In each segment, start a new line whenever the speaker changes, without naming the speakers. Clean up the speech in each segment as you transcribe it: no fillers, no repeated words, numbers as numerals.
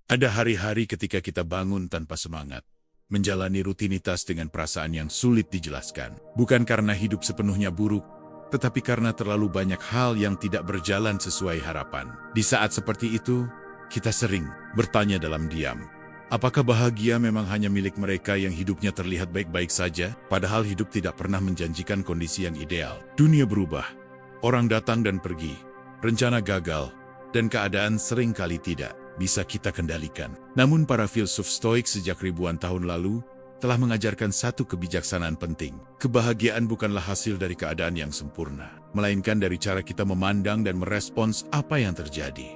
Ada hari-hari ketika kita bangun tanpa semangat, menjalani rutinitas dengan perasaan yang sulit dijelaskan. Bukan karena hidup sepenuhnya buruk, tetapi karena terlalu banyak hal yang tidak berjalan sesuai harapan. Di saat seperti itu, kita sering bertanya dalam diam, apakah bahagia memang hanya milik mereka yang hidupnya terlihat baik-baik saja? Padahal hidup tidak pernah menjanjikan kondisi yang ideal. Dunia berubah, orang datang dan pergi, rencana gagal, dan keadaan sering kali tidak bisa kita kendalikan. Namun para filsuf Stoik sejak ribuan tahun lalu telah mengajarkan satu kebijaksanaan penting. Kebahagiaan bukanlah hasil dari keadaan yang sempurna, melainkan dari cara kita memandang dan merespons apa yang terjadi.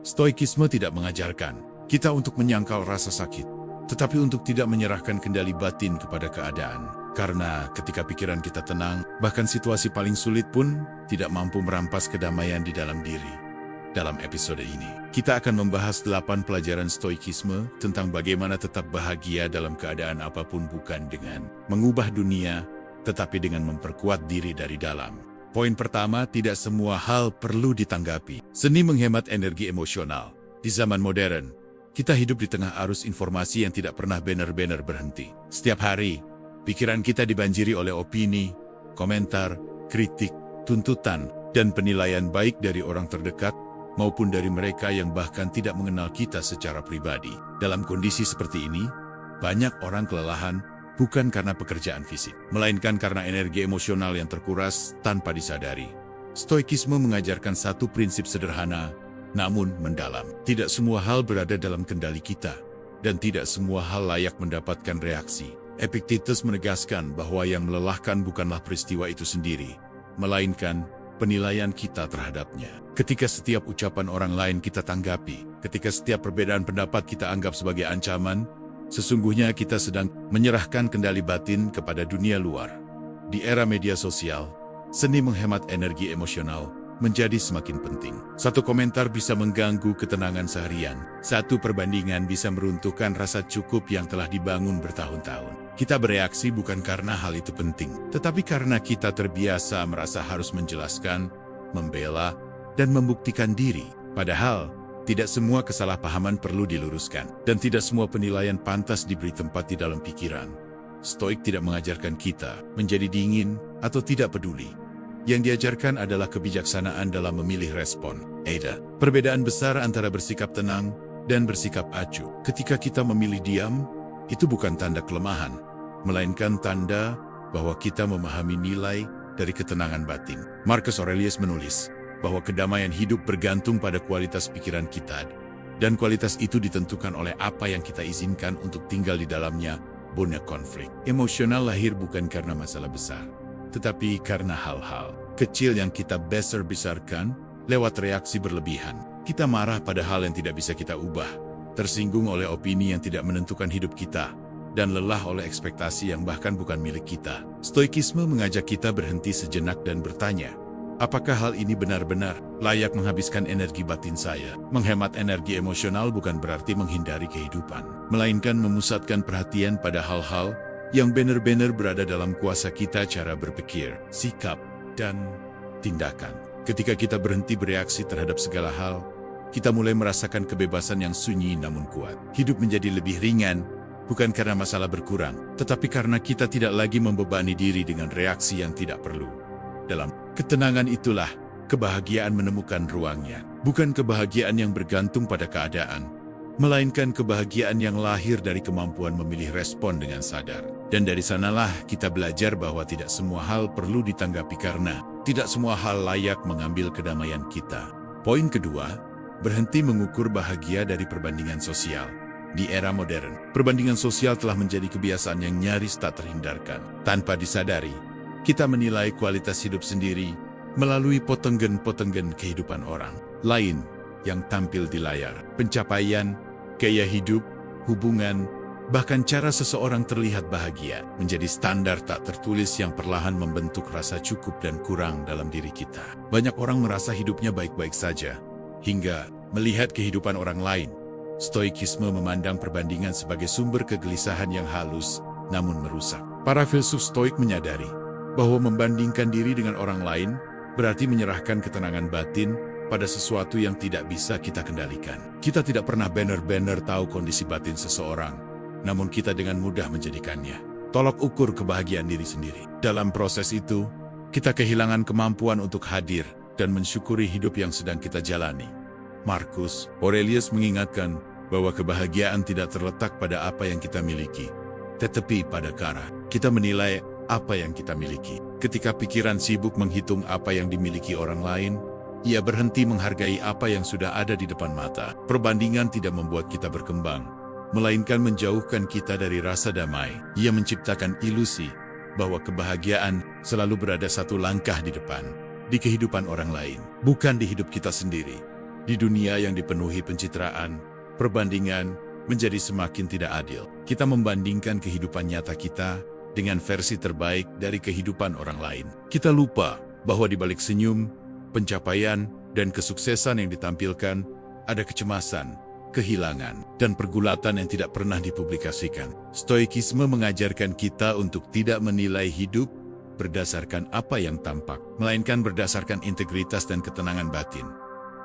Stoikisme tidak mengajarkan kita untuk menyangkal rasa sakit, tetapi untuk tidak menyerahkan kendali batin kepada keadaan. Karena ketika pikiran kita tenang, bahkan situasi paling sulit pun tidak mampu merampas kedamaian di dalam diri. Dalam episode ini, kita akan membahas 8 pelajaran Stoikisme tentang bagaimana tetap bahagia dalam keadaan apapun, bukan dengan mengubah dunia, tetapi dengan memperkuat diri dari dalam. Poin pertama, tidak semua hal perlu ditanggapi. Seni menghemat energi emosional. Di zaman modern, kita hidup di tengah arus informasi yang tidak pernah benar-benar berhenti. Setiap hari, pikiran kita dibanjiri oleh opini, komentar, kritik, tuntutan, dan penilaian baik dari orang terdekat maupun dari mereka yang bahkan tidak mengenal kita secara pribadi. Dalam kondisi seperti ini, banyak orang kelelahan bukan karena pekerjaan fisik, melainkan karena energi emosional yang terkuras tanpa disadari. Stoikisme mengajarkan satu prinsip sederhana, namun mendalam. Tidak semua hal berada dalam kendali kita, dan tidak semua hal layak mendapatkan reaksi. Epictetus menegaskan bahwa yang melelahkan bukanlah peristiwa itu sendiri, melainkan penilaian kita terhadapnya. Ketika setiap ucapan orang lain kita tanggapi, ketika setiap perbedaan pendapat kita anggap sebagai ancaman, sesungguhnya kita sedang menyerahkan kendali batin kepada dunia luar. Di era media sosial, seni menghemat energi emosional menjadi semakin penting. Satu komentar bisa mengganggu ketenangan seharian. Satu perbandingan bisa meruntuhkan rasa cukup yang telah dibangun bertahun-tahun. Kita bereaksi bukan karena hal itu penting, tetapi karena kita terbiasa merasa harus menjelaskan, membela, dan membuktikan diri. Padahal, tidak semua kesalahpahaman perlu diluruskan, dan tidak semua penilaian pantas diberi tempat di dalam pikiran. Stoik tidak mengajarkan kita menjadi dingin atau tidak peduli. Yang diajarkan adalah kebijaksanaan dalam memilih respon. Perbedaan besar antara bersikap tenang dan bersikap acuh. Ketika kita memilih diam, itu bukan tanda kelemahan, melainkan tanda bahwa kita memahami nilai dari ketenangan batin. Marcus Aurelius menulis bahwa kedamaian hidup bergantung pada kualitas pikiran kita, dan kualitas itu ditentukan oleh apa yang kita izinkan untuk tinggal di dalamnya. Banyak konflik emosional lahir bukan karena masalah besar, tetapi karena hal-hal kecil yang kita besar-besarkan lewat reaksi berlebihan. Kita marah pada hal yang tidak bisa kita ubah, tersinggung oleh opini yang tidak menentukan hidup kita, dan lelah oleh ekspektasi yang bahkan bukan milik kita. Stoikisme mengajak kita berhenti sejenak dan bertanya, apakah hal ini benar-benar layak menghabiskan energi batin saya? Menghemat energi emosional bukan berarti menghindari kehidupan, melainkan memusatkan perhatian pada hal-hal yang benar-benar berada dalam kuasa kita, cara berpikir, sikap, dan tindakan. Ketika kita berhenti bereaksi terhadap segala hal, kita mulai merasakan kebebasan yang sunyi namun kuat. Hidup menjadi lebih ringan, bukan karena masalah berkurang, tetapi karena kita tidak lagi membebani diri dengan reaksi yang tidak perlu. Dalam ketenangan itulah, kebahagiaan menemukan ruangnya. Bukan kebahagiaan yang bergantung pada keadaan, melainkan kebahagiaan yang lahir dari kemampuan memilih respon dengan sadar. Dan dari sanalah kita belajar bahwa tidak semua hal perlu ditanggapi karena tidak semua hal layak mengambil kedamaian kita. Poin kedua, berhenti mengukur bahagia dari perbandingan sosial. Di era modern, perbandingan sosial telah menjadi kebiasaan yang nyaris tak terhindarkan. Tanpa disadari, kita menilai kualitas hidup sendiri melalui potenggen-potenggen kehidupan orang lain yang tampil di layar. Pencapaian, gaya hidup, hubungan, bahkan cara seseorang terlihat bahagia menjadi standar tak tertulis yang perlahan membentuk rasa cukup dan kurang dalam diri kita. Banyak orang merasa hidupnya baik-baik saja, hingga melihat kehidupan orang lain. Stoikisme memandang perbandingan sebagai sumber kegelisahan yang halus, namun merusak. Para filsuf Stoik menyadari bahwa membandingkan diri dengan orang lain berarti menyerahkan ketenangan batin pada sesuatu yang tidak bisa kita kendalikan. Kita tidak pernah benar-benar tahu kondisi batin seseorang, namun kita dengan mudah menjadikannya tolok ukur kebahagiaan diri sendiri. Dalam proses itu, kita kehilangan kemampuan untuk hadir dan mensyukuri hidup yang sedang kita jalani. Marcus Aurelius mengingatkan bahwa kebahagiaan tidak terletak pada apa yang kita miliki, tetapi pada cara kita menilai apa yang kita miliki. Ketika pikiran sibuk menghitung apa yang dimiliki orang lain, ia berhenti menghargai apa yang sudah ada di depan mata. Perbandingan tidak membuat kita berkembang, melainkan menjauhkan kita dari rasa damai. Ia menciptakan ilusi bahwa kebahagiaan selalu berada satu langkah di depan, di kehidupan orang lain, bukan di hidup kita sendiri. Di dunia yang dipenuhi pencitraan, perbandingan menjadi semakin tidak adil. Kita membandingkan kehidupan nyata kita dengan versi terbaik dari kehidupan orang lain. Kita lupa bahwa di balik senyum, pencapaian, dan kesuksesan yang ditampilkan, ada kecemasan, kehilangan, dan pergulatan yang tidak pernah dipublikasikan. Stoikisme mengajarkan kita untuk tidak menilai hidup berdasarkan apa yang tampak, melainkan berdasarkan integritas dan ketenangan batin.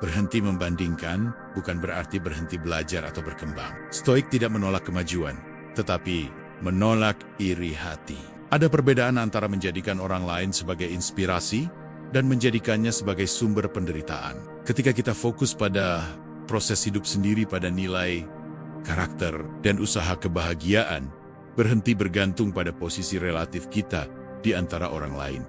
Berhenti membandingkan bukan berarti berhenti belajar atau berkembang. Stoik tidak menolak kemajuan, tetapi menolak iri hati. Ada perbedaan antara menjadikan orang lain sebagai inspirasi dan menjadikannya sebagai sumber penderitaan. Ketika kita fokus pada proses hidup sendiri, pada nilai, karakter, dan usaha kebahagiaan, berhenti bergantung pada posisi relatif kita di antara orang lain.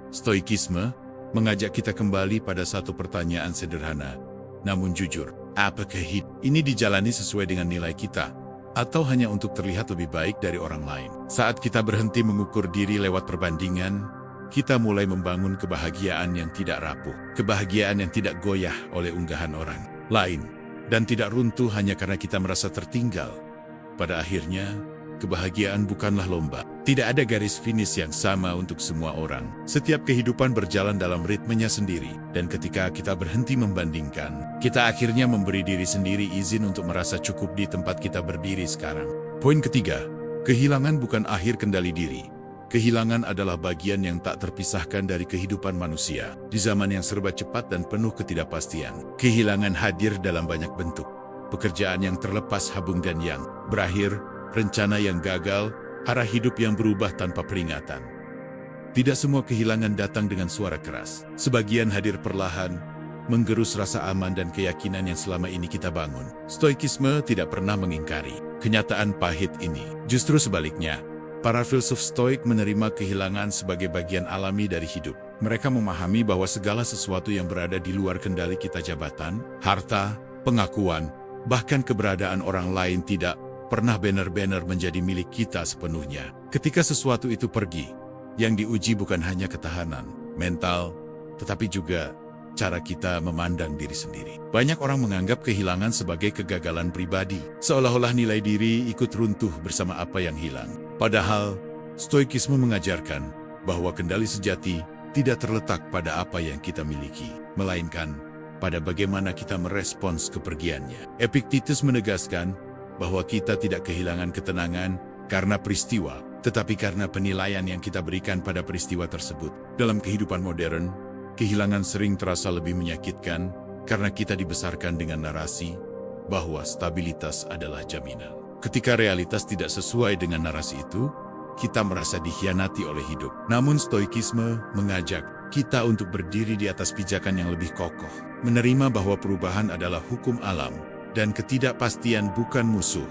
Stoikisme mengajak kita kembali pada satu pertanyaan sederhana, namun jujur. Apakah hidup ini dijalani sesuai dengan nilai kita, atau hanya untuk terlihat lebih baik dari orang lain? Saat kita berhenti mengukur diri lewat perbandingan, kita mulai membangun kebahagiaan yang tidak rapuh, kebahagiaan yang tidak goyah oleh unggahan orang lain, dan tidak runtuh hanya karena kita merasa tertinggal. Pada akhirnya, kebahagiaan bukanlah lomba. Tidak ada garis finish yang sama untuk semua orang. Setiap kehidupan berjalan dalam ritmenya sendiri, dan ketika kita berhenti membandingkan, kita akhirnya memberi diri sendiri izin untuk merasa cukup di tempat kita berdiri sekarang. Poin ketiga, kehilangan bukan akhir kendali diri. Kehilangan adalah bagian yang tak terpisahkan dari kehidupan manusia. Di zaman yang serba cepat dan penuh ketidakpastian, kehilangan hadir dalam banyak bentuk. Pekerjaan yang terlepas habung dan yang berakhir, rencana yang gagal, arah hidup yang berubah tanpa peringatan. Tidak semua kehilangan datang dengan suara keras. Sebagian hadir perlahan, menggerus rasa aman dan keyakinan yang selama ini kita bangun. Stoikisme tidak pernah mengingkari kenyataan pahit ini. Justru sebaliknya, para filsuf Stoik menerima kehilangan sebagai bagian alami dari hidup. Mereka memahami bahwa segala sesuatu yang berada di luar kendali kita, jabatan, harta, pengakuan, bahkan keberadaan orang lain, tidak pernah benar-benar menjadi milik kita sepenuhnya. Ketika sesuatu itu pergi, yang diuji bukan hanya ketahanan mental, tetapi juga cara kita memandang diri sendiri. Banyak orang menganggap kehilangan sebagai kegagalan pribadi, seolah-olah nilai diri ikut runtuh bersama apa yang hilang. Padahal, Stoikisme mengajarkan bahwa kendali sejati tidak terletak pada apa yang kita miliki, melainkan pada bagaimana kita merespons kepergiannya. Epictetus menegaskan bahwa kita tidak kehilangan ketenangan karena peristiwa, tetapi karena penilaian yang kita berikan pada peristiwa tersebut. Dalam kehidupan modern, kehilangan sering terasa lebih menyakitkan karena kita dibesarkan dengan narasi bahwa stabilitas adalah jaminan. Ketika realitas tidak sesuai dengan narasi itu, kita merasa dikhianati oleh hidup. Namun Stoikisme mengajak kita untuk berdiri di atas pijakan yang lebih kokoh, menerima bahwa perubahan adalah hukum alam, dan ketidakpastian bukan musuh,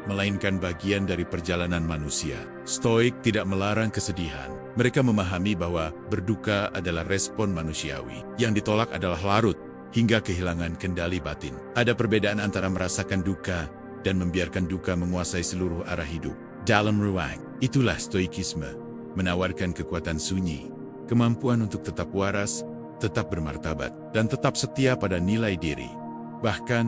melainkan bagian dari perjalanan manusia. Stoik tidak melarang kesedihan. Mereka memahami bahwa berduka adalah respon manusiawi. Yang ditolak adalah larut, hingga kehilangan kendali batin. Ada perbedaan antara merasakan duka dan membiarkan duka menguasai seluruh arah hidup. Dalam ruang, itulah Stoikisme, menawarkan kekuatan sunyi, kemampuan untuk tetap waras, tetap bermartabat, dan tetap setia pada nilai diri. Bahkan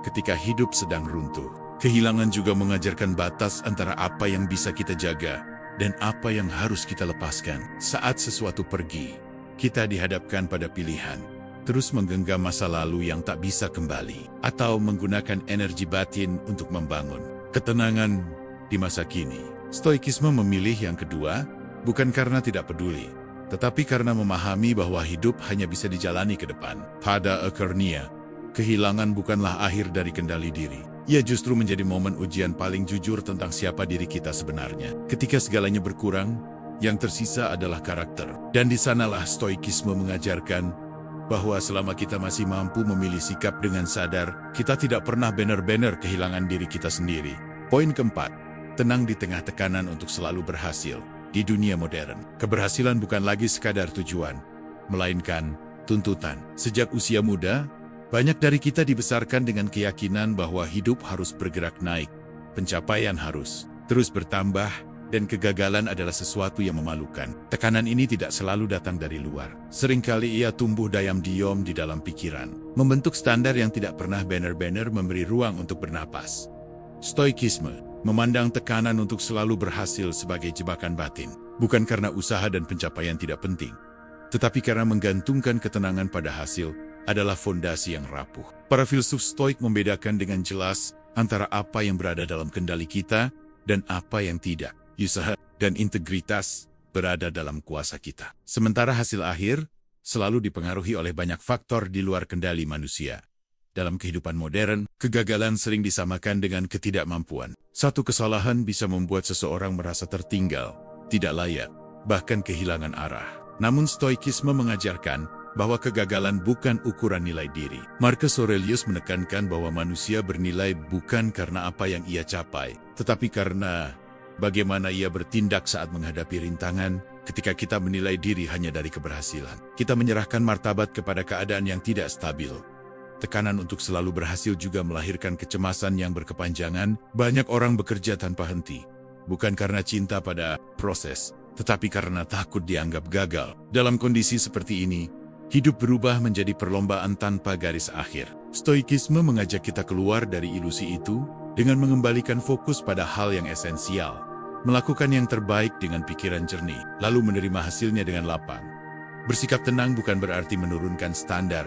ketika hidup sedang runtuh, kehilangan juga mengajarkan batas antara apa yang bisa kita jaga dan apa yang harus kita lepaskan. Saat sesuatu pergi, kita dihadapkan pada pilihan: terus menggenggam masa lalu yang tak bisa kembali, atau menggunakan energi batin untuk membangun ketenangan di masa kini. Stoikisme memilih yang kedua, bukan karena tidak peduli, tetapi karena memahami bahwa hidup hanya bisa dijalani ke depan. Pada akhirnya, kehilangan bukanlah akhir dari kendali diri. Ia justru menjadi momen ujian paling jujur tentang siapa diri kita sebenarnya. Ketika segalanya berkurang, yang tersisa adalah karakter. Dan di sanalah stoikisme mengajarkan bahwa selama kita masih mampu memilih sikap dengan sadar, kita tidak pernah benar-benar kehilangan diri kita sendiri. Poin keempat, tenang di tengah tekanan untuk selalu berhasil. Di dunia modern, keberhasilan bukan lagi sekadar tujuan, melainkan tuntutan. Sejak usia muda, banyak dari kita dibesarkan dengan keyakinan bahwa hidup harus bergerak naik, pencapaian harus terus bertambah, dan kegagalan adalah sesuatu yang memalukan. Tekanan ini tidak selalu datang dari luar. Seringkali ia tumbuh diam-diam di dalam pikiran, membentuk standar yang tidak pernah benar-benar memberi ruang untuk bernapas. Stoikisme memandang tekanan untuk selalu berhasil sebagai jebakan batin, bukan karena usaha dan pencapaian tidak penting, tetapi karena menggantungkan ketenangan pada hasil adalah fondasi yang rapuh. Para filsuf Stoik membedakan dengan jelas antara apa yang berada dalam kendali kita dan apa yang tidak. Usaha dan integritas berada dalam kuasa kita. Sementara hasil akhir selalu dipengaruhi oleh banyak faktor di luar kendali manusia. Dalam kehidupan modern, kegagalan sering disamakan dengan ketidakmampuan. Satu kesalahan bisa membuat seseorang merasa tertinggal, tidak layak, bahkan kehilangan arah. Namun stoikisme mengajarkan bahwa kegagalan bukan ukuran nilai diri. Marcus Aurelius menekankan bahwa manusia bernilai bukan karena apa yang ia capai, tetapi karena bagaimana ia bertindak saat menghadapi rintangan. Ketika kita menilai diri hanya dari keberhasilan, kita menyerahkan martabat kepada keadaan yang tidak stabil. Tekanan untuk selalu berhasil juga melahirkan kecemasan yang berkepanjangan. Banyak orang bekerja tanpa henti, bukan karena cinta pada proses, tetapi karena takut dianggap gagal. Dalam kondisi seperti ini, hidup berubah menjadi perlombaan tanpa garis akhir. Stoikisme mengajak kita keluar dari ilusi itu dengan mengembalikan fokus pada hal yang esensial, melakukan yang terbaik dengan pikiran jernih, lalu menerima hasilnya dengan lapang. Bersikap tenang bukan berarti menurunkan standar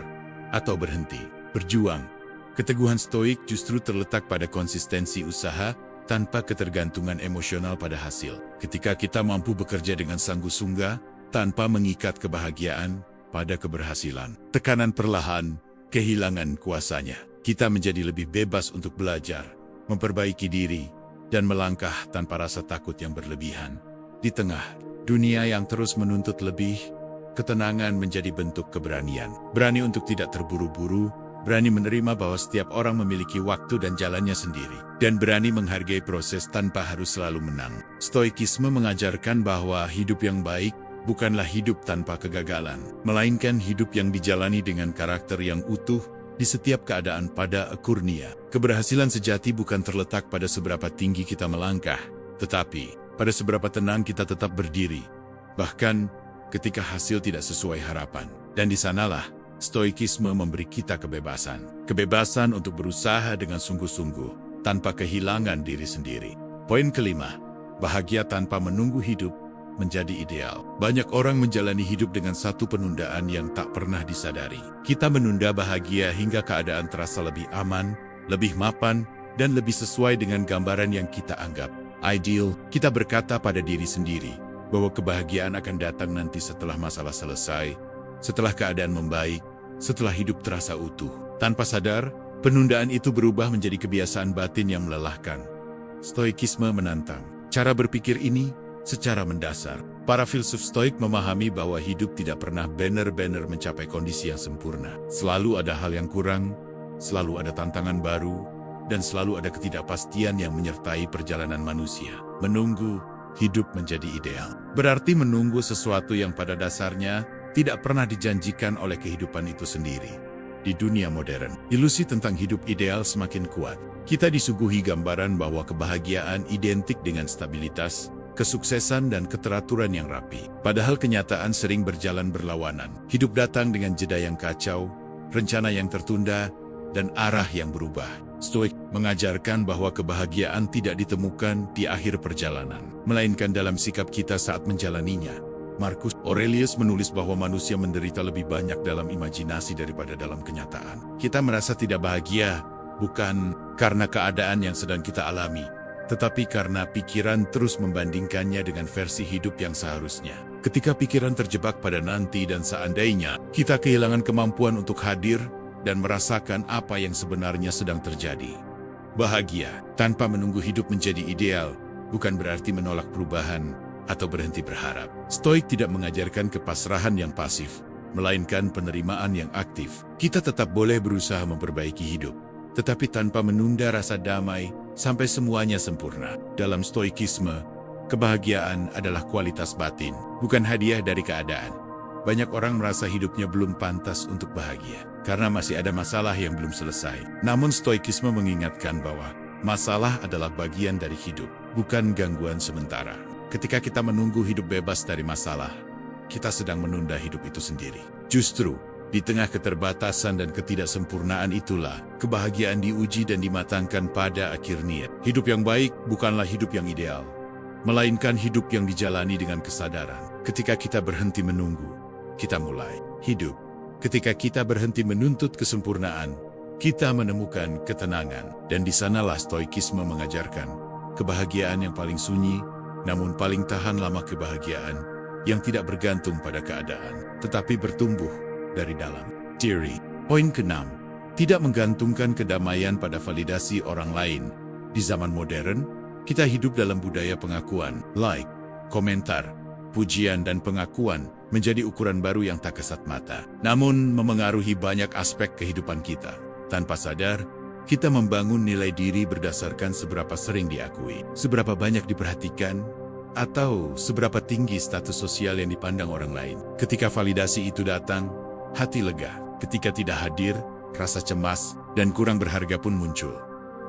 atau berhenti berjuang. Keteguhan stoik justru terletak pada konsistensi usaha tanpa ketergantungan emosional pada hasil. Ketika kita mampu bekerja dengan sanggup-sungguh tanpa mengikat kebahagiaan pada keberhasilan, tekanan perlahan kehilangan kuasanya. Kita menjadi lebih bebas untuk belajar, memperbaiki diri, dan melangkah tanpa rasa takut yang berlebihan. Di tengah dunia yang terus menuntut lebih, ketenangan menjadi bentuk keberanian. Berani untuk tidak terburu-buru, berani menerima bahwa setiap orang memiliki waktu dan jalannya sendiri, dan berani menghargai proses tanpa harus selalu menang. Stoikisme mengajarkan bahwa hidup yang baik bukanlah hidup tanpa kegagalan, melainkan hidup yang dijalani dengan karakter yang utuh di setiap keadaan. Pada akhirnya, keberhasilan sejati bukan terletak pada seberapa tinggi kita melangkah, tetapi pada seberapa tenang kita tetap berdiri, bahkan ketika hasil tidak sesuai harapan. Dan di sanalah stoikisme memberi kita kebebasan. Kebebasan untuk berusaha dengan sungguh-sungguh, tanpa kehilangan diri sendiri. Poin kelima, bahagia tanpa menunggu hidup menjadi ideal. Banyak orang menjalani hidup dengan satu penundaan yang tak pernah disadari. Kita menunda bahagia hingga keadaan terasa lebih aman, lebih mapan, dan lebih sesuai dengan gambaran yang kita anggap ideal. Kita berkata pada diri sendiri bahwa kebahagiaan akan datang nanti setelah masalah selesai, setelah keadaan membaik, setelah hidup terasa utuh. Tanpa sadar, penundaan itu berubah menjadi kebiasaan batin yang melelahkan. Stoikisme menantang cara berpikir ini secara mendasar. Para filsuf Stoik memahami bahwa hidup tidak pernah benar-benar mencapai kondisi yang sempurna. Selalu ada hal yang kurang, selalu ada tantangan baru, dan selalu ada ketidakpastian yang menyertai perjalanan manusia. Menunggu hidup menjadi ideal berarti menunggu sesuatu yang pada dasarnya tidak pernah dijanjikan oleh kehidupan itu sendiri. Di dunia modern, ilusi tentang hidup ideal semakin kuat. Kita disuguhi gambaran bahwa kebahagiaan identik dengan stabilitas, kesuksesan, dan keteraturan yang rapi. Padahal kenyataan sering berjalan berlawanan. Hidup datang dengan jeda yang kacau, rencana yang tertunda, dan arah yang berubah. Stoik mengajarkan bahwa kebahagiaan tidak ditemukan di akhir perjalanan, melainkan dalam sikap kita saat menjalaninya. Marcus Aurelius menulis bahwa manusia menderita lebih banyak dalam imajinasi daripada dalam kenyataan. Kita merasa tidak bahagia bukan karena keadaan yang sedang kita alami, tetapi karena pikiran terus membandingkannya dengan versi hidup yang seharusnya. Ketika pikiran terjebak pada nanti dan seandainya, kita kehilangan kemampuan untuk hadir dan merasakan apa yang sebenarnya sedang terjadi. Bahagia tanpa menunggu hidup menjadi ideal bukan berarti menolak perubahan atau berhenti berharap. Stoik tidak mengajarkan kepasrahan yang pasif, melainkan penerimaan yang aktif. Kita tetap boleh berusaha memperbaiki hidup, tetapi tanpa menunda rasa damai sampai semuanya sempurna. Dalam stoikisme, kebahagiaan adalah kualitas batin, bukan hadiah dari keadaan. Banyak orang merasa hidupnya belum pantas untuk bahagia, karena masih ada masalah yang belum selesai. Namun stoikisme mengingatkan bahwa masalah adalah bagian dari hidup, bukan gangguan sementara. Ketika kita menunggu hidup bebas dari masalah, kita sedang menunda hidup itu sendiri. Justru, di tengah keterbatasan dan ketidaksempurnaan itulah, kebahagiaan diuji dan dimatangkan pada akhirnya. Hidup yang baik bukanlah hidup yang ideal, melainkan hidup yang dijalani dengan kesadaran. Ketika kita berhenti menunggu, kita mulai hidup. Ketika kita berhenti menuntut kesempurnaan, kita menemukan ketenangan. Dan di sanalah stoikisme mengajarkan kebahagiaan yang paling sunyi, namun paling tahan lama, kebahagiaan yang tidak bergantung pada keadaan, tetapi bertumbuh dari dalam diri. Poin ke-6, tidak menggantungkan kedamaian pada validasi orang lain. Di zaman modern, kita hidup dalam budaya pengakuan, like, komentar, pujian dan pengakuan menjadi ukuran baru yang tak kasat mata. Namun memengaruhi banyak aspek kehidupan kita. Tanpa sadar, kita membangun nilai diri berdasarkan seberapa sering diakui, seberapa banyak diperhatikan, atau seberapa tinggi status sosial yang dipandang orang lain. Ketika validasi itu datang, hati lega. Ketika tidak hadir, rasa cemas dan kurang berharga pun muncul.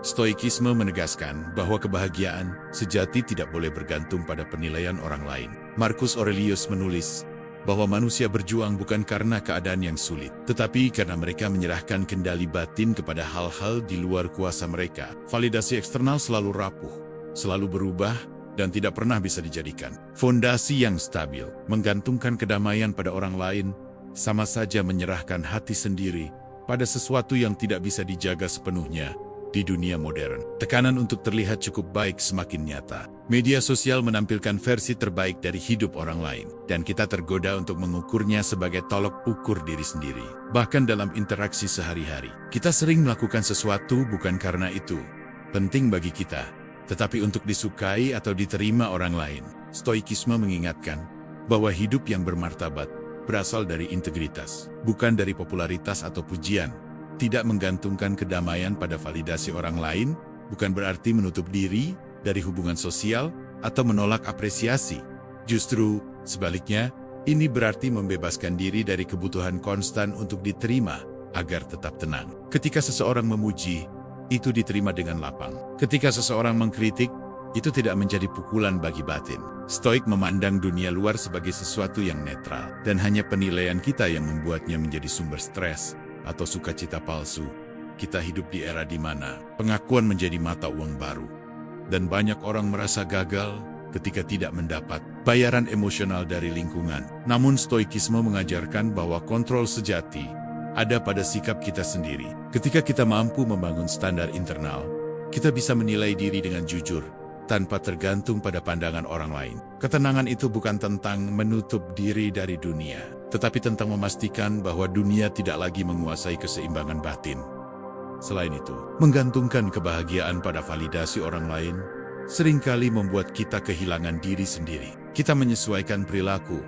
Stoikisme menegaskan bahwa kebahagiaan sejati tidak boleh bergantung pada penilaian orang lain. Marcus Aurelius menulis bahwa manusia berjuang bukan karena keadaan yang sulit, tetapi karena mereka menyerahkan kendali batin kepada hal-hal di luar kuasa mereka. Validasi eksternal selalu rapuh, selalu berubah, dan tidak pernah bisa dijadikan fondasi yang stabil. Menggantungkan kedamaian pada orang lain sama saja menyerahkan hati sendiri pada sesuatu yang tidak bisa dijaga sepenuhnya. Di dunia modern, tekanan untuk terlihat cukup baik semakin nyata. Media sosial menampilkan versi terbaik dari hidup orang lain, dan kita tergoda untuk mengukurnya sebagai tolok ukur diri sendiri. Bahkan dalam interaksi sehari-hari, kita sering melakukan sesuatu bukan karena itu penting bagi kita, tetapi untuk disukai atau diterima orang lain. Stoikisme mengingatkan bahwa hidup yang bermartabat berasal dari integritas, bukan dari popularitas atau pujian. Tidak menggantungkan kedamaian pada validasi orang lain bukan berarti menutup diri dari hubungan sosial atau menolak apresiasi. Justru sebaliknya, ini berarti membebaskan diri dari kebutuhan konstan untuk diterima agar tetap tenang. Ketika seseorang memuji, itu diterima dengan lapang. Ketika seseorang mengkritik, itu tidak menjadi pukulan bagi batin. Stoik memandang dunia luar sebagai sesuatu yang netral, dan hanya penilaian kita yang membuatnya menjadi sumber stres atau sukacita palsu. Kita hidup di era di mana pengakuan menjadi mata uang baru, dan banyak orang merasa gagal ketika tidak mendapat bayaran emosional dari lingkungan. Namun stoikisme mengajarkan bahwa kontrol sejati ada pada sikap kita sendiri. Ketika kita mampu membangun standar internal, kita bisa menilai diri dengan jujur tanpa tergantung pada pandangan orang lain. Ketenangan itu bukan tentang menutup diri dari dunia, tetapi tentang memastikan bahwa dunia tidak lagi menguasai keseimbangan batin. Selain itu, menggantungkan kebahagiaan pada validasi orang lain seringkali membuat kita kehilangan diri sendiri. Kita menyesuaikan perilaku,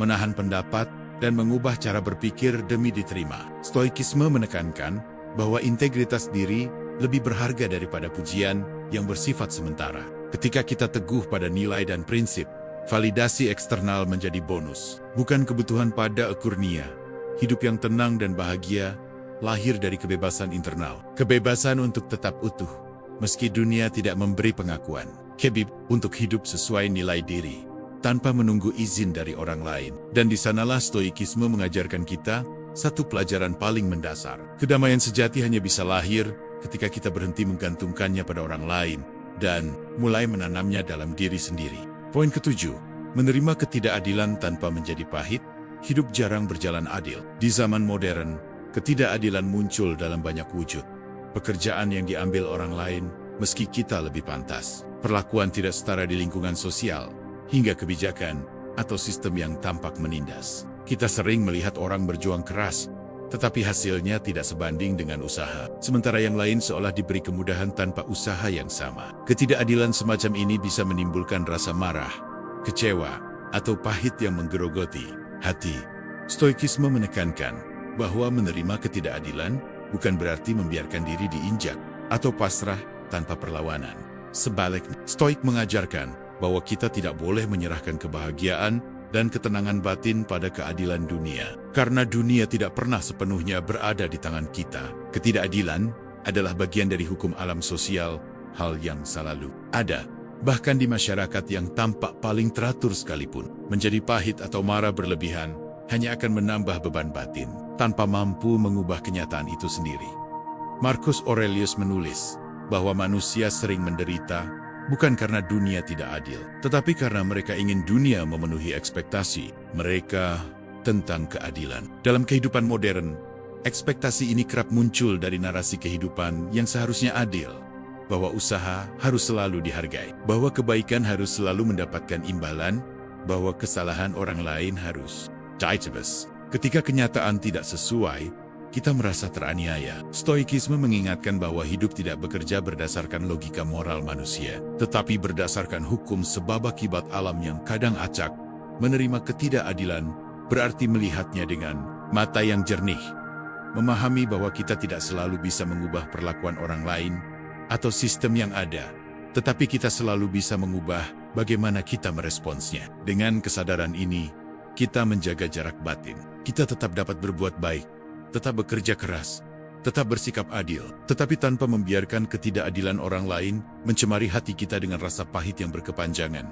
menahan pendapat, dan mengubah cara berpikir demi diterima. Stoikisme menekankan bahwa integritas diri lebih berharga daripada pujian yang bersifat sementara. Ketika kita teguh pada nilai dan prinsip, validasi eksternal menjadi bonus, bukan kebutuhan pada akurnia. Hidup yang tenang dan bahagia lahir dari kebebasan internal. Kebebasan untuk tetap utuh, meski dunia tidak memberi pengakuan. Kebib untuk hidup sesuai nilai diri, tanpa menunggu izin dari orang lain. Dan di sanalah stoikisme mengajarkan kita satu pelajaran paling mendasar. Kedamaian sejati hanya bisa lahir ketika kita berhenti menggantungkannya pada orang lain dan mulai menanamnya dalam diri sendiri. Poin ketujuh, menerima ketidakadilan tanpa menjadi pahit. Hidup jarang berjalan adil. Di zaman modern, ketidakadilan muncul dalam banyak wujud. Pekerjaan yang diambil orang lain, meski kita lebih pantas. Perlakuan tidak setara di lingkungan sosial, hingga kebijakan atau sistem yang tampak menindas. Kita sering melihat orang berjuang keras, tetapi hasilnya tidak sebanding dengan usaha. Sementara yang lain seolah diberi kemudahan tanpa usaha yang sama. Ketidakadilan semacam ini bisa menimbulkan rasa marah, kecewa, atau pahit yang menggerogoti hati. Stoikisme menekankan bahwa menerima ketidakadilan bukan berarti membiarkan diri diinjak atau pasrah tanpa perlawanan. Sebaliknya, Stoik mengajarkan bahwa kita tidak boleh menyerahkan kebahagiaan dan ketenangan batin pada keadilan dunia. Karena dunia tidak pernah sepenuhnya berada di tangan kita. Ketidakadilan adalah bagian dari hukum alam sosial, hal yang selalu ada. Bahkan di masyarakat yang tampak paling teratur sekalipun, menjadi pahit atau marah berlebihan hanya akan menambah beban batin, tanpa mampu mengubah kenyataan itu sendiri. Marcus Aurelius menulis bahwa manusia sering menderita bukan karena dunia tidak adil, tetapi karena mereka ingin dunia memenuhi ekspektasi mereka tentang keadilan. Dalam kehidupan modern, ekspektasi ini kerap muncul dari narasi kehidupan yang seharusnya adil, bahwa usaha harus selalu dihargai, bahwa kebaikan harus selalu mendapatkan imbalan, bahwa kesalahan orang lain harus dicebas. Ketika kenyataan tidak sesuai, kita merasa teraniaya. Stoikisme mengingatkan bahwa hidup tidak bekerja berdasarkan logika moral manusia, tetapi berdasarkan hukum sebab akibat alam yang kadang acak. Menerima ketidakadilan berarti melihatnya dengan mata yang jernih, memahami bahwa kita tidak selalu bisa mengubah perlakuan orang lain atau sistem yang ada, tetapi kita selalu bisa mengubah bagaimana kita meresponsnya. Dengan kesadaran ini, kita menjaga jarak batin. Kita tetap dapat berbuat baik, tetap bekerja keras, tetap bersikap adil, tetapi tanpa membiarkan ketidakadilan orang lain mencemari hati kita dengan rasa pahit yang berkepanjangan.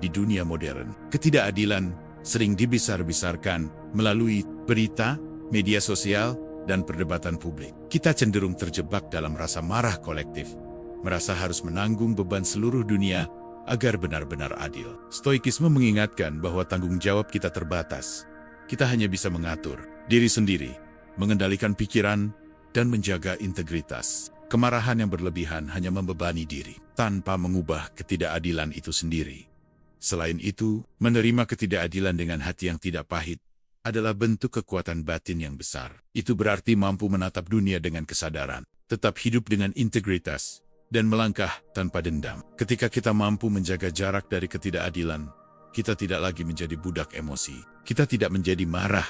Di dunia modern, ketidakadilan sering dibesar-besarkan melalui berita, media sosial, dan perdebatan publik. Kita cenderung terjebak dalam rasa marah kolektif, merasa harus menanggung beban seluruh dunia agar benar-benar adil. Stoikisme mengingatkan bahwa tanggung jawab kita terbatas. Kita hanya bisa mengatur diri sendiri, mengendalikan pikiran, dan menjaga integritas. Kemarahan yang berlebihan hanya membebani diri, tanpa mengubah ketidakadilan itu sendiri. Selain itu, menerima ketidakadilan dengan hati yang tidak pahit adalah bentuk kekuatan batin yang besar. Itu berarti mampu menatap dunia dengan kesadaran, tetap hidup dengan integritas, dan melangkah tanpa dendam. Ketika kita mampu menjaga jarak dari ketidakadilan, kita tidak lagi menjadi budak emosi. Kita tidak menjadi marah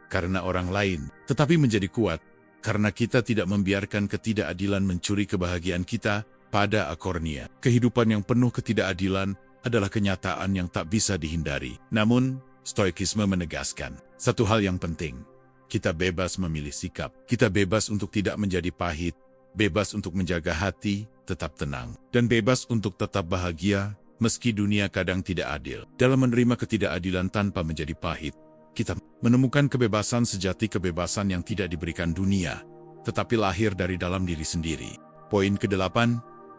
karena orang lain, tetapi menjadi kuat karena kita tidak membiarkan ketidakadilan mencuri kebahagiaan kita pada akhirnya. Kehidupan yang penuh ketidakadilan adalah kenyataan yang tak bisa dihindari. Namun, Stoikisme menegaskan satu hal yang penting. Kita bebas memilih sikap. Kita bebas untuk tidak menjadi pahit, bebas untuk menjaga hati tetap tenang, dan bebas untuk tetap bahagia meski dunia kadang tidak adil. Dalam menerima ketidakadilan tanpa menjadi pahit, kita menemukan kebebasan sejati, kebebasan yang tidak diberikan dunia, tetapi lahir dari dalam diri sendiri. Poin ke-8,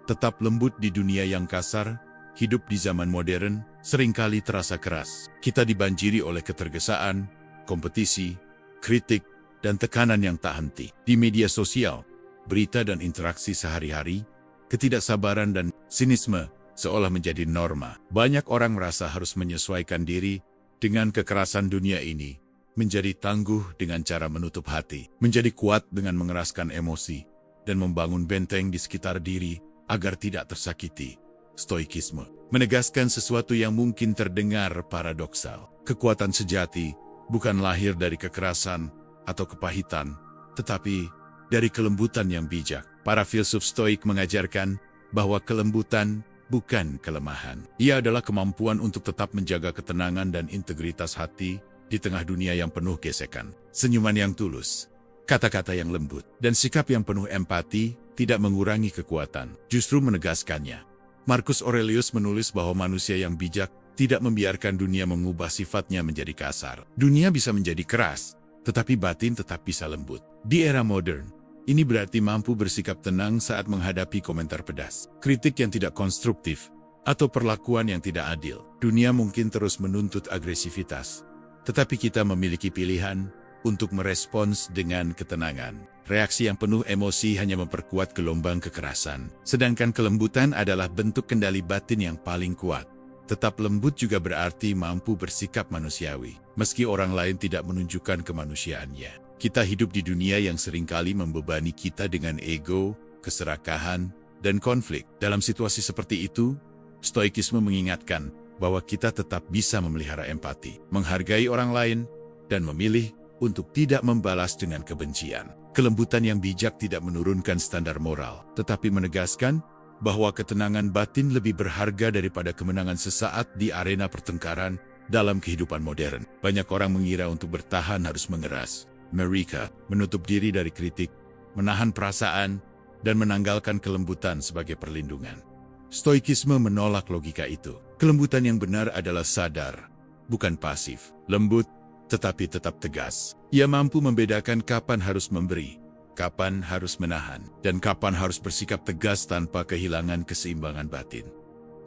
tetap lembut di dunia yang kasar. Hidup di zaman modern seringkali terasa keras. Kita dibanjiri oleh ketergesaan, kompetisi, kritik, dan tekanan yang tak henti. Di media sosial, berita dan interaksi sehari-hari, ketidaksabaran dan sinisme seolah menjadi norma. Banyak orang merasa harus menyesuaikan diri dengan kekerasan dunia ini, menjadi tangguh dengan cara menutup hati, menjadi kuat dengan mengeraskan emosi, dan membangun benteng di sekitar diri agar tidak tersakiti. Stoikisme menegaskan sesuatu yang mungkin terdengar paradoksal. Kekuatan sejati bukan lahir dari kekerasan atau kepahitan, tetapi dari kelembutan yang bijak. Para filsuf Stoik mengajarkan bahwa kelembutan bukan kelemahan. Ia adalah kemampuan untuk tetap menjaga ketenangan dan integritas hati di tengah dunia yang penuh gesekan. Senyuman yang tulus, kata-kata yang lembut, dan sikap yang penuh empati tidak mengurangi kekuatan, justru menegaskannya. Marcus Aurelius menulis bahwa manusia yang bijak tidak membiarkan dunia mengubah sifatnya menjadi kasar. Dunia bisa menjadi keras, tetapi batin tetap bisa lembut. Di era modern, ini berarti mampu bersikap tenang saat menghadapi komentar pedas, kritik yang tidak konstruktif, atau perlakuan yang tidak adil. Dunia mungkin terus menuntut agresivitas, tetapi kita memiliki pilihan untuk merespons dengan ketenangan. Reaksi yang penuh emosi hanya memperkuat gelombang kekerasan, sedangkan kelembutan adalah bentuk kendali batin yang paling kuat. Tetap lembut juga berarti mampu bersikap manusiawi, meski orang lain tidak menunjukkan kemanusiaannya. Kita hidup di dunia yang seringkali membebani kita dengan ego, keserakahan, dan konflik. Dalam situasi seperti itu, stoikisme mengingatkan bahwa kita tetap bisa memelihara empati, menghargai orang lain, dan memilih untuk tidak membalas dengan kebencian. Kelembutan yang bijak tidak menurunkan standar moral, tetapi menegaskan bahwa ketenangan batin lebih berharga daripada kemenangan sesaat di arena pertengkaran dalam kehidupan modern. Banyak orang mengira untuk bertahan harus mengeras. Mereka menutup diri dari kritik, menahan perasaan, dan menanggalkan kelembutan sebagai perlindungan. Stoikisme menolak logika itu. Kelembutan yang benar adalah sadar, bukan pasif. Lembut, tetapi tetap tegas. Ia mampu membedakan kapan harus memberi, kapan harus menahan, dan kapan harus bersikap tegas tanpa kehilangan keseimbangan batin.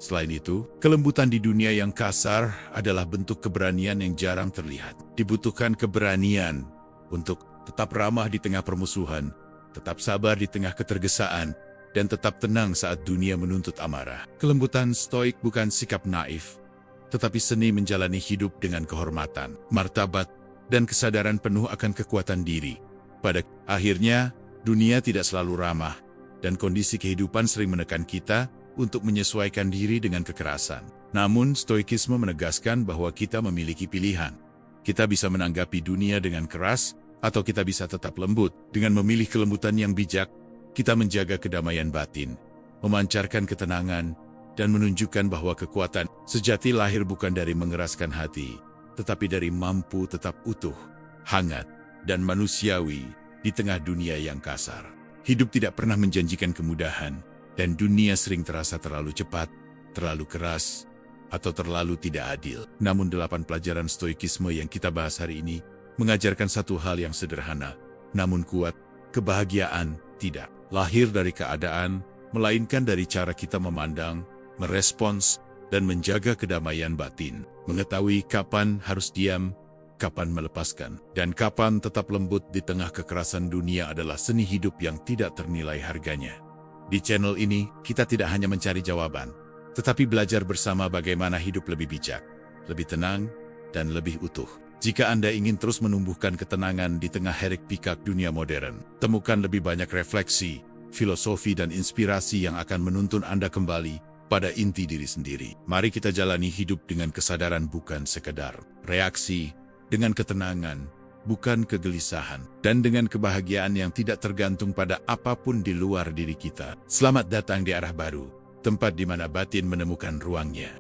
Selain itu, kelembutan di dunia yang kasar adalah bentuk keberanian yang jarang terlihat. Dibutuhkan keberanian untuk tetap ramah di tengah permusuhan, tetap sabar di tengah ketergesaan, dan tetap tenang saat dunia menuntut amarah. Kelembutan stoik bukan sikap naif, tetapi seni menjalani hidup dengan kehormatan, martabat, dan kesadaran penuh akan kekuatan diri. Pada akhirnya, dunia tidak selalu ramah, dan kondisi kehidupan sering menekan kita untuk menyesuaikan diri dengan kekerasan. Namun, stoikisme menegaskan bahwa kita memiliki pilihan. Kita bisa menanggapi dunia dengan keras, atau kita bisa tetap lembut. Dengan memilih kelembutan yang bijak, kita menjaga kedamaian batin, memancarkan ketenangan, dan menunjukkan bahwa kekuatan sejati lahir bukan dari mengeraskan hati, tetapi dari mampu tetap utuh, hangat, dan manusiawi di tengah dunia yang kasar. Hidup tidak pernah menjanjikan kemudahan, dan dunia sering terasa terlalu cepat, terlalu keras, atau terlalu tidak adil. Namun 8 pelajaran stoikisme yang kita bahas hari ini mengajarkan satu hal yang sederhana, namun kuat: kebahagiaan tidak lahir dari keadaan, melainkan dari cara kita memandang, merespons, dan menjaga kedamaian batin. Mengetahui kapan harus diam, kapan melepaskan, dan kapan tetap lembut di tengah kekerasan dunia adalah seni hidup yang tidak ternilai harganya. Di channel ini, kita tidak hanya mencari jawaban, tetapi belajar bersama bagaimana hidup lebih bijak, lebih tenang, dan lebih utuh. Jika Anda ingin terus menumbuhkan ketenangan di tengah hiruk-pikuk dunia modern, temukan lebih banyak refleksi, filosofi, dan inspirasi yang akan menuntun Anda kembali pada inti diri sendiri. Mari kita jalani hidup dengan kesadaran, bukan sekedar reaksi, dengan ketenangan, bukan kegelisahan, dan dengan kebahagiaan yang tidak tergantung pada apapun di luar diri kita. Selamat datang di arah baru, tempat di mana batin menemukan ruangnya.